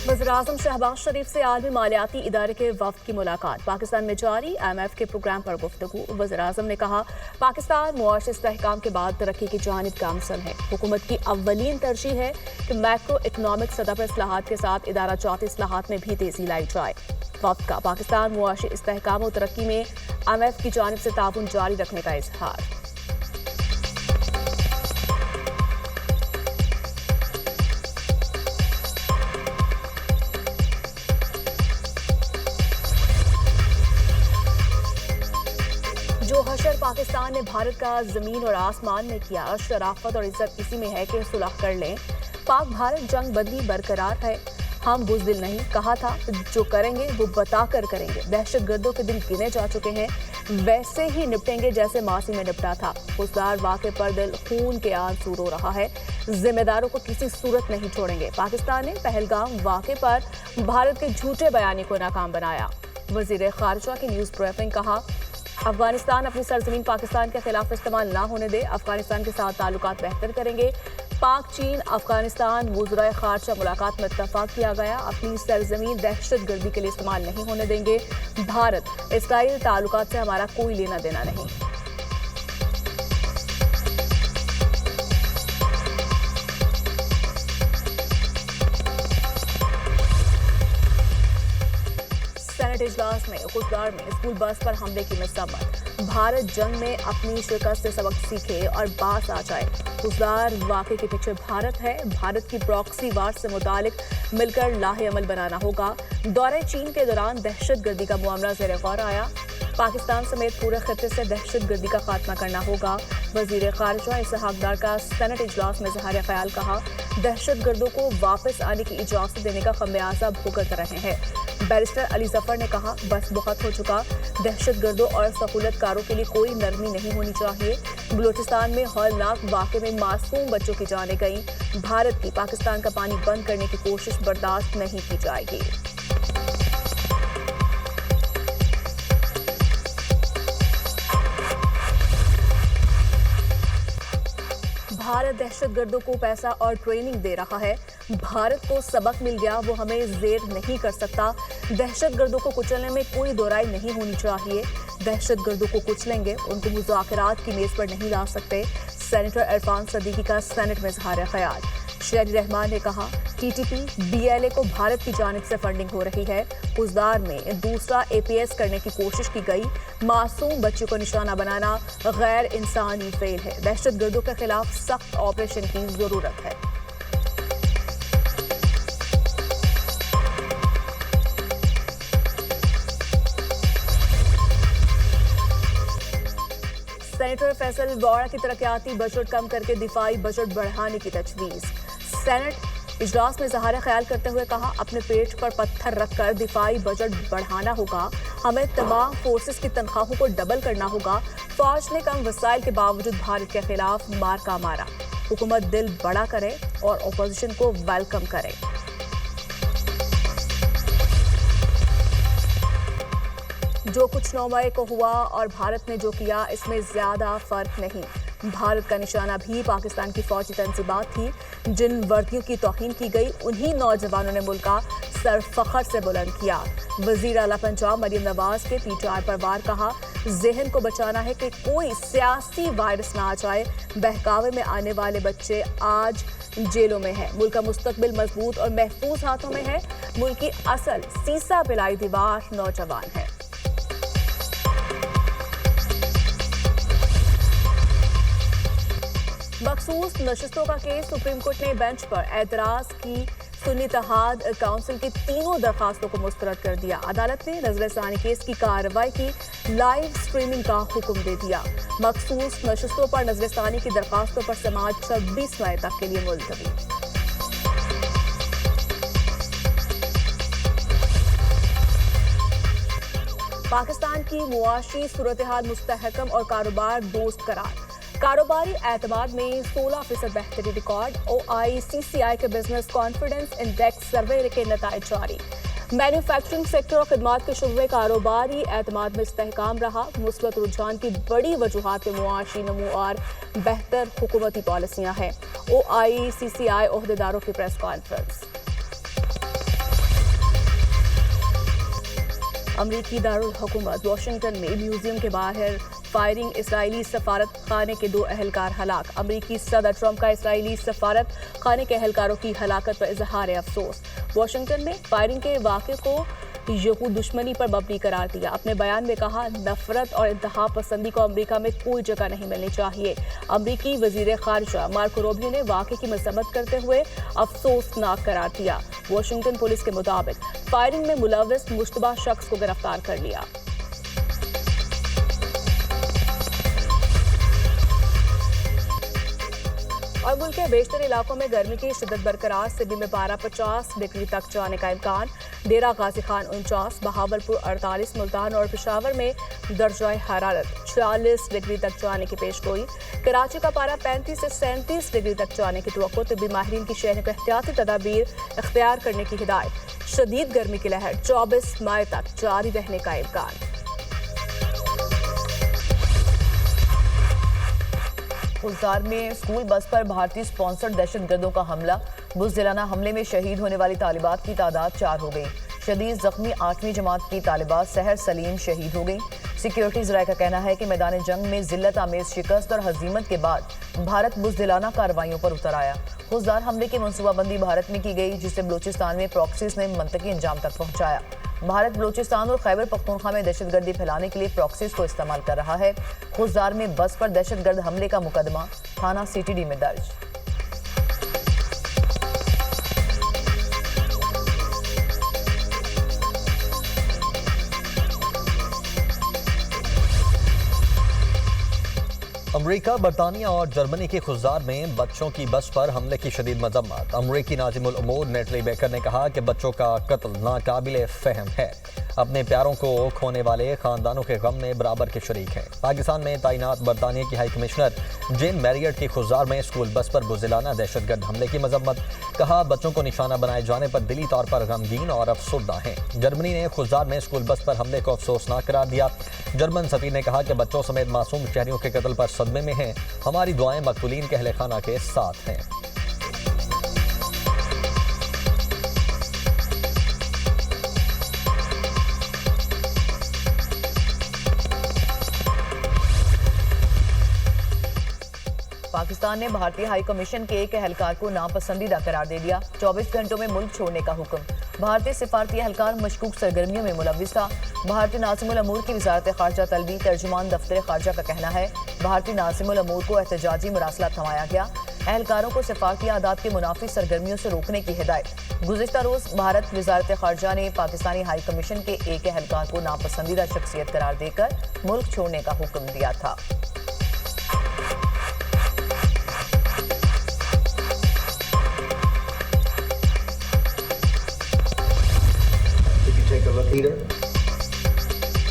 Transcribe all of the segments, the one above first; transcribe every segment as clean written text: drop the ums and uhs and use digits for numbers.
वज़ीर-ए-आज़म शहबाज शरीफ से आलमी मालियाती इदारे के वफ़द की मुलाकात। पाकिस्तान में जारी IMF के प्रोग्राम पर गुफ्तगू। वज़ीर-ए-आज़म ने कहा, पाकिस्तान मुआशी इस्तेहकाम के बाद तरक्की की जानिब गामज़न है। हुकूमत की अव्वलीन तरजीह है कि मैक्रो इकनॉमिक सतह पर इस्लाहात के साथ इदारा जाती इस्लाहात में भी तेज़ी लाई जाए। वफ़द का पाकिस्तान मुआशी इस्तेहकाम और तरक्की में IMF की जानिब से ताउन जारी रखने का इज़हार। जो हशर पाकिस्तान ने भारत का जमीन और आसमान में किया, शराफत और इज्जत इसी में है कि सुलह कर लें। पाक भारत जंग बंदी बरकरार है, हम बुज़दिल नहीं, कहा था जो करेंगे वो बताकर करेंगे। दहशत गर्दों के दिन गिने जा चुके हैं, वैसे ही निपटेंगे जैसे मासी में निपटा था। फौजदार वाक़े पर दिल खून के आंसू रो रहा है, जिम्मेदारों को किसी सूरत नहीं छोड़ेंगे। पाकिस्तान ने पहलगाम वाक़े पर भारत के झूठे बयानी को नाकाम बनाया। वज़ीर ख़ारिजा की न्यूज़ ब्रीफिंग। कहा, अफगानिस्तान अपनी सरजमीन पाकिस्तान के खिलाफ इस्तेमाल ना होने दे, अफगानिस्तान के साथ ताल्लुकात बेहतर करेंगे। पाक चीन अफगानिस्तान वज़ीर ख़ारिजा मुलाकात में इत्तफ़ाक़ किया गया, अपनी सरजमीन दहशत गर्दी के लिए इस्तेमाल नहीं होने देंगे। भारत इसराइल ताल्लुकात से हमारा कोई लेना देना नहीं। सेनेट इजलास में खुददार में स्कूल बस पर हमले की मज़म्मत। भारत जंग में अपनी शिकस्त से सबक सीखे और बास आ जाए। खुददार वाक़े के पीछे भारत है, भारत की प्रॉक्सी वार से मुतालिक मिलकर लाहे अमल बनाना होगा। दौरे चीन के दौरान दहशत गर्दी का मामला ज़ेर गौर आया, पाकिस्तान समेत पूरे खत्ते से दहशत गर्दी का खात्मा करना होगा। वज़ीर ख़ारिजा इसहाक़ डार का सेनेट इजलास में इज़हार ख्याल। कहा, दहशत गर्दों को वापस आने की इजाज़त देने का खमियाजा भुगत रहे हैं। बैरिस्टर अली जफर ने कहा, बस बहुत हो चुका, दहशत गर्दों और सहूलतकारों के लिए कोई नरमी नहीं होनी चाहिए। बलूचिस्तान में हौलनाक वाक़े में मासूम बच्चों की जानें गईं। भारत की पाकिस्तान का पानी बंद करने की कोशिश बर्दाश्त नहीं की जाएगी। भारत दहशत गर्दों को पैसा और ट्रेनिंग दे रहा है। भारत को सबक मिल गया, वो हमें जेर नहीं कर सकता। दहशत गर्दों को कुचलने में कोई दोराई नहीं होनी चाहिए। दहशत गर्दों को कुचलेंगे, उनको मुज़ाकरात की मेज़ पर नहीं ला सकते। सेनेटर इरफान सदीकी का सेनेट में इज़हार ख्याल। शेर रहमान ने कहा, TTP BLA को भारत की जानिब से फंडिंग हो रही है। खुददार में दूसरा APS करने की कोशिश की गई। मासूम बच्चों को निशाना बनाना गैर इंसानी फेल है। दहशत गर्दों के खिलाफ सख्त ऑपरेशन की जरूरत है। सेनेटर फैसल वोरा की तरक्याती बजट कम करके दिफाई बजट बढ़ाने की तजवीज़। सेनेट इजलास में इज़हार ख्याल करते हुए कहा, अपने पेट पर पत्थर रखकर दिफाई बजट बढ़ाना होगा। हमें तमाम फोर्सेस की तनख्वाहों को डबल करना होगा। फौज ने कम वसाइल के बावजूद भारत के खिलाफ मार्का मारा। हुकूमत दिल बड़ा करे और अपोजिशन को वेलकम करे। जो कुछ 9 मई को हुआ और भारत ने जो किया, इसमें ज्यादा फर्क नहीं। भारत का निशाना भी पाकिस्तान की फौजी तंजीबात थी। जिन वर्दियों की तौहीन की गई, उन्हीं नौजवानों ने मुल्क का सर फख्र से बुलंद किया। वजीर आला पंजाब मरियम नवाज के PTI पर वार। कहा, जहन को बचाना है कि कोई सियासी वायरस ना आ जाए। बहकावे में आने वाले बच्चे आज जेलों में है। मुल्क का मुस्तकबिल मजबूत और महफूज हाथों में है। मुल्क की असल सीसा पिलाई दीवार नौजवान है। मखसूस नशिस्तों का केस। सुप्रीम कोर्ट ने बेंच पर एतराज की सुन्नी इत्तेहाद काउंसिल की तीनों दरखास्तों को मुस्तरद कर दिया। अदालत ने नजरसानी केस की कार्रवाई की लाइव स्ट्रीमिंग का हुक्म दे दिया। मखसूस नशिस्तों पर नजरसानी की दरखास्तों पर समाअत 26 मई तक के लिए मुलतवी। पाकिस्तान की मुआशी सूरत हाल मुस्तहकम और कारोबार दोस्त करार। कारोबारी एतमाद में 16% बेहतरी रिकॉर्ड। OICCI के बिजनेस कॉन्फिडेंस इंडेक्स सर्वे के नताइज जारी। मैन्युफैक्चरिंग सेक्टर और खिदमात के शुबे कारोबारी एतमाद में इस्तेहकाम रहा। मुस्बत रुझान की बड़ी वजूहात में मुआशी नमू और बेहतर हुकूमती पॉलिसियां हैं। OICCI ओहदेदारों की प्रेस कॉन्फ्रेंस। अमरीकी दारुल हुकूमत वाशिंगटन में म्यूजियम के बाहर फायरिंग, इसराइली सफारत खाने के 2 अहलकार हलाक। अमरीकी सदर ट्रंप का इसराइली सफारत खाने के अहलकारों की हलाकत पर इजहार अफसोस। वाशिंगटन में फायरिंग के वाक़े को यहूद दुश्मनी पर मबनी करार दिया। अपने बयान में कहा, नफरत और इंतहा पसंदी को अमेरिका में कोई जगह नहीं मिलनी चाहिए। अमरीकी वजीर खारजा मार्को रूबियो ने वाक़े की मजम्मत करते हुए अफसोसनाक करार दिया। वाशिंगटन पुलिस के मुताबिक फायरिंग में मुलव्विस मुश्तबा शख्स को गिरफ्तार कर लिया। और मुल्क के बेशतर इलाकों में गर्मी की शिद्दत बरकरार। सिबी में पारा 50 डिग्री तक जाने का इम्कान। डेरा गाजी खान 49, बहावलपुर 48, मुल्तान और पेशावर में दर्जाए हरारत 40 डिग्री तक जाने की पेशगोई। कराची का पारा 35 से 37 डिग्री तक जाने की तवक्को। तिब्बी माहिरीन की शहर को एहतियाती तदाबीर इख्तियार करने की हिदायत। शदीद गर्मी की लहर 24 मई तक जारी रहने का इम्कान। खुलसार में स्कूल बस पर भारतीय स्पॉन्सर्ड दहशतगर्दों का हमला। बुज़दिलाना हमले में शहीद होने वाली तालिबात की तादाद 4 हो गई। शदीद जख्मी 8वीं जमात की तालिबात सहर सलीम शहीद हो गई। सिक्योरिटी ज़राए का कहना है कि मैदान जंग में जिल्लत आमेज शिकस्त और हजीमत के बाद भारत बुज़दिलाना कार्रवाइयों पर उतर आया। खुददार हमले की मनसूबाबंदी भारत में की गई, जिसे बलूचिस्तान में प्रॉक्सीज ने मंतकी अंजाम तक पहुंचाया। भारत बलूचिस्तान और खैबर पख्तूनख्वा में दहशतगर्दी फैलाने के लिए प्रॉक्सीज को इस्तेमाल कर रहा है। खुददार में बस पर दहशतगर्द हमले का मुकदमा थाना CTD में दर्ज। अमेरिका, बरतानिया और जर्मनी के खुददार में बच्चों की बस पर हमले की शदीद मजम्मत। अमरीकी नाज़िमुल उमूर नेटली बेकर ने कहा कि बच्चों का कत्ल नाकाबिले फ़हम है। अपने प्यारों को खोने वाले खानदानों के गम में बराबर के शरीक हैं। पाकिस्तान में तैनात बरतानिया की हाई कमिश्नर जेन मैरियट की खुददार में स्कूल बस पर बुज़दिलाना दहशतगर्द हमले की मजम्मत। कहा, बच्चों को निशाना बनाए जाने पर दिली तौर पर गमगीन और अफसुर्दा हैं। जर्मनी ने खुददार में स्कूल बस पर हमले को अफसोसनाक करार दिया। जर्मन सफीर ने कहा कि बच्चों समेत मासूम शहरियों के कत्ल पर सदमे में हैं। हमारी दुआएं मकतूलीन के अहले खाना के साथ हैं। पाकिस्तान ने भारतीय हाई कमीशन के एक एहलकार को नापसंदीदा करार दे दिया। 24 घंटों में मुल्क छोड़ने का हुक्म। भारतीय सिफारती एहलकार मशकूक सरगर्मियों में मुलव्विस था। भारतीय नाज़िमुल अमूर की वज़ारत ख़ारजा तलबी। तर्जुमान दफ्तर ख़ारजा का कहना है, भारतीय नाज़िमुल अमूर को एहतजाजी मरासला थमाया गया। एहलकारों को सिफारती आदात के मुनाफी सरगर्मियों से रोकने की हिदायत। गुज़िश्ता रोज़ भारत वज़ारत ख़ारजा ने पाकिस्तानी हाई कमीशन के एक एहलकार को नापसंदीदा शख्सियत करार देकर मुल्क छोड़ने का हुक्म दिया था।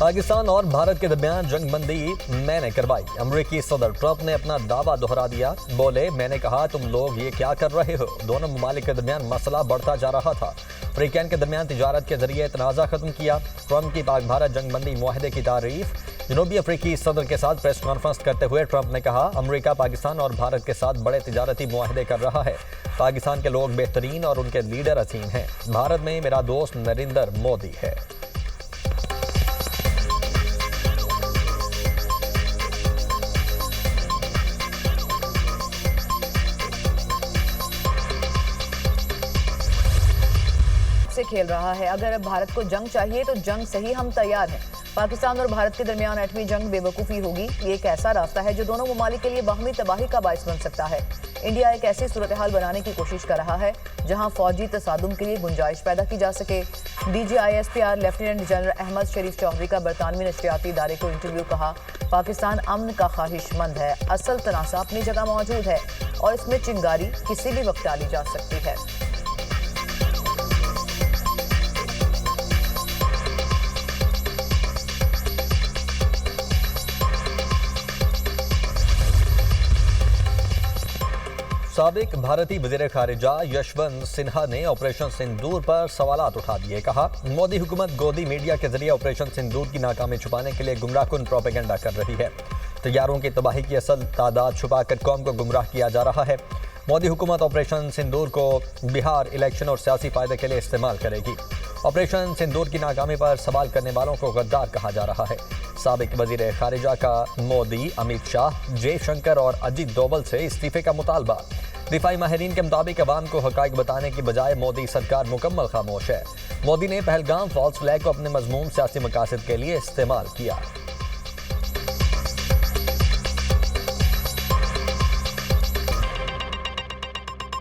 पाकिस्तान और भारत के दरमियान जंगबंदी मैंने करवाई। अमरीकी सदर ट्रंप ने अपना दावा दोहरा दिया। बोले, मैंने कहा तुम लोग ये क्या कर रहे हो। दोनों ममालिक के दरमियान मसला बढ़ता जा रहा था। अफ्रीकन के दरमियान तिजारत के जरिए तनाज़ा खत्म किया। ट्रंप की पाक भारत जंगबंदी मुआहदे की तारीफ। जनूबी अफ्रीकी सदर के साथ प्रेस कॉन्फ्रेंस करते हुए ट्रंप ने कहा, अमरीका पाकिस्तान और भारत के साथ बड़े तिजारती मुआहदे कर रहा है। पाकिस्तान के लोग बेहतरीन और उनके लीडर असीम हैं। भारत में मेरा दोस्त नरेंद्र मोदी है। से खेल रहा है। अगर भारत को जंग चाहिए तो जंग से ही हम तैयार हैं। पाकिस्तान और भारत के दरमियान एटमी जंग बेवकूफ़ी होगी। ये एक ऐसा रास्ता है जो दोनों ममालिक के लिए बाहमी तबाही का बायस बन सकता है। इंडिया एक ऐसी सूरत हाल बनाने की कोशिश कर रहा है जहां फौजी तसादुम के लिए गुंजाइश पैदा की जा सके। DGISPR लेफ्टिनेंट जनरल अहमद शरीफ चौधरी का बरतानवी नशरियाती इदारे को इंटरव्यू। कहा, पाकिस्तान अमन का ख्वाहिशमंद है। असल तनासा अपनी जगह मौजूद है और इसमें चिंगारी किसी भी वक्त डाली जा सकती है। साबिक भारतीय वज़ीर खारिजा यशवंत सिन्हा ने ऑपरेशन सिंदूर पर सवालात उठा दिए। कहा, मोदी हुकूमत गोदी मीडिया के जरिए ऑपरेशन सिंदूर की नाकामी छुपाने के लिए गुमराहकुन प्रोपेगेंडा कर रही है। तैयारों की तबाही की असल तादाद छुपाकर कौम को गुमराह किया जा रहा है। मोदी हुकूमत ऑपरेशन सिंदूर को बिहार इलेक्शन और सियासी फायदे के लिए इस्तेमाल करेगी। ऑपरेशन सिंदूर की नाकामी पर सवाल करने वालों को गद्दार कहा जा रहा है। साबिक वजीर खारिजा का मोदी, अमित शाह, जयशंकर और अजीत डोवल से इस्तीफे का मुतालबा। दिफाई माहिरीन के मुताबिक अवाम को हकाइक बताने की बजाय मोदी सरकार मुकम्मल खामोश है। मोदी ने पहलगाम फॉल्स फ्लैग को अपने मजमून सियासी मकासद के लिए इस्तेमाल किया।